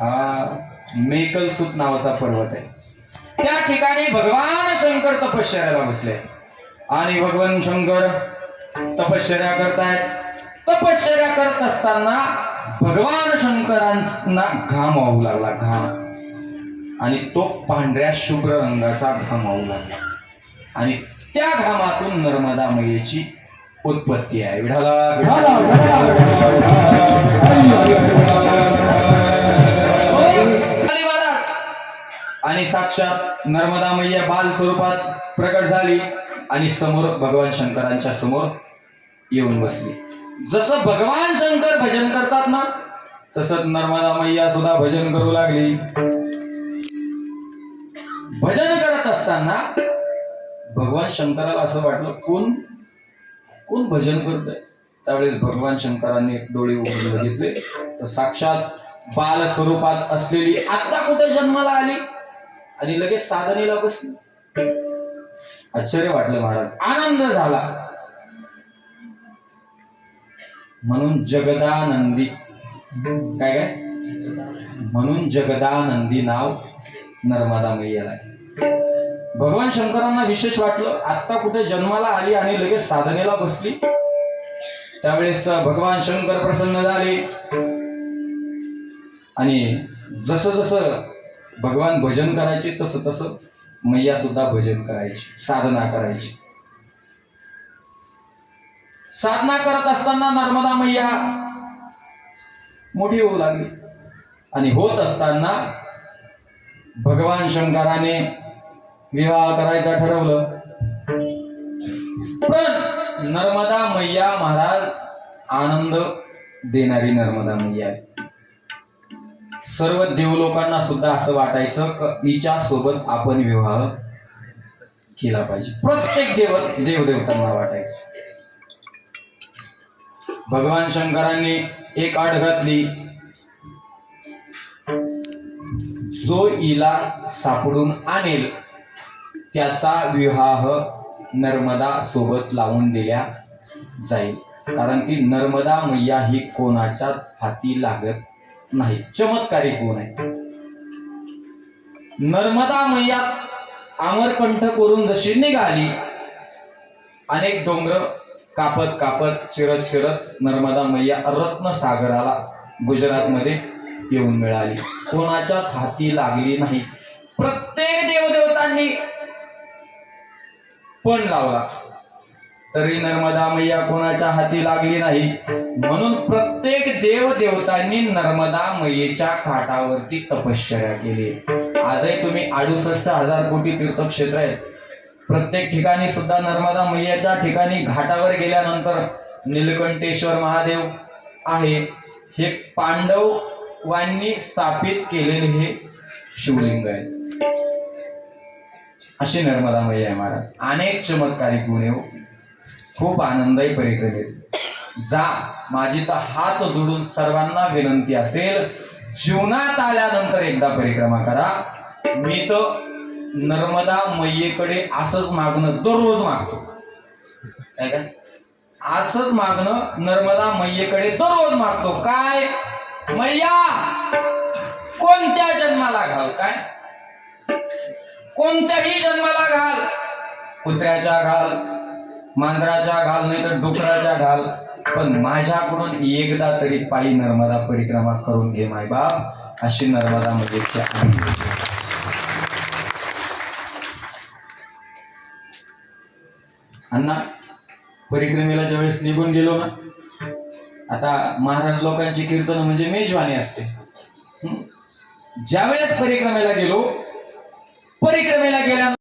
हा मेकलसूत नावाचा पर्वत आहे. त्या ठिकाणी भगवान शंकर तपश्चर्याला बसले आणि भगवान शंकर तपश्चर्या करतायत. तपश्चर्या करत असताना भगवान शंकरांना घाम वाहू लागला, घाम, आणि तो पांढऱ्या शुभ्र रंगाचा घाम वाहू लागला आणि त्या घामातून नर्मदा मैयेची उत्पत्ती आहे. विठाला आणि साक्षात नर्मदा मैया बाल स्वरूपात प्रकट झाली आणि समोर भगवान शंकरांच्या समोर येऊन बसली. जसं भगवान शंकर भजन करतात ना, तसंच नर्मदा मैया सुद्धा भजन करू लागली. भजन करत असताना भगवान शंकराला असं वाटलं, कोण कोण भजन करतंय. त्यावेळेस भगवान शंकरांनी डोळे उघडून बघितले तर साक्षात बाल स्वरूपात असलेली आता कुठे जन्माला आली आणि लगेच साधनेला बसली. आश्चर्य वाटलं महाराज, आनंद झाला. म्हणून जगदानंदी काय काय म्हणून जगदानंदी नाव नर्मदा मैयाला. भगवान शंकरांना विशेष वाटलं, आता कुठे जन्माला आली आणि लगेच साधनेला बसली. त्यावेळेस भगवान शंकर प्रसन्न झाले आणि जसं जसं भगवान भजन करायचे तसं तसं मैया सुद्धा भजन करायची, साधना करायची. साधना करत असताना नर्मदा मैया मोठी होऊ लागली आणि होत असताना भगवान शंकराने विवाह करायचं ठरवलं. पण नर्मदा मैया महाराज आनंद देणारी नर्मदा मैया आहे. सर्व देवलोकांना सुद्धा असं वाटायचं की हिच्या सोबत आपण विवाह केला पाहिजे. प्रत्येक देवदेवतांना वाटायचं. भगवान शंकरांनी एक अट घातली, जो हिला सापडून आणेल त्याचा विवाह नर्मदा सोबत लावून दिला जाईल. कारण की नर्मदा मैया ही कोणाच्याच हाती लागत नाही. चमत्कारी कोण आहे. नर्मदा मैया अमरकंठ करून जशी निघाली, अनेक डोंगर कापत कापत चिरत चिरत नर्मदा मैया रत्नसागराला गुजरातमध्ये येऊन मिळाली. कोणाच्याच हाती लागली नाही. प्रत्येक देवदेवतांनी पण लावला तरी नर्मदा मैया कोणाच्या हाती लागली नाही. म्हणून प्रत्येक देवदेवतांनी नर्मदा मैयेच्या काठावरती तपश्चर्या केली. आजही तुम्ही 68,000 कोटी तीर्थक्षेत्र आहेत. प्रत्येक ठिकाणी सुद्धा नर्मदा मैयाच्या ठिकाणी घाटावर गेल्यानंतर नीलकंठेश्वर महादेव आहे. हे पांडवांनी स्थापित केलेले हे शिवलिंग आहे. अशी नर्मदा मैया आहे महाराज. अनेक चमत्कारी गुण आहे. खूप आनंदही परिक्रमेत जा. माझी तर हात जोडून सर्वांना विनंती असेल, जीवनात आल्यानंतर एकदा परिक्रमा करा. मी तर नर्मदा मैयेकडे असंच मागणं दररोज मागतो. काय काय असंच मागणं नर्मदा मैयेकडे दररोज मागतो. काय मैया कोणत्या जन्माला घाल, काय कोणत्याही जन्माला घाल, कुत्र्याच्या घाल, मांजराच्या घाल, नाही तर डुकराच्या घाल, पण माझ्याकडून एकदा तरी पायी नर्मदा परिक्रमा करून घे मायबाप. अशी नर्मदा मैयेची अण्णा. परिक्रमेला ज्यावेळेस निघून गेलो ना, आता महाराज लोकांची कीर्तन म्हणजे मेजवानी असते. ज्यावेळेस परिक्रमेला गेलो, परिक्रमेला गेल्या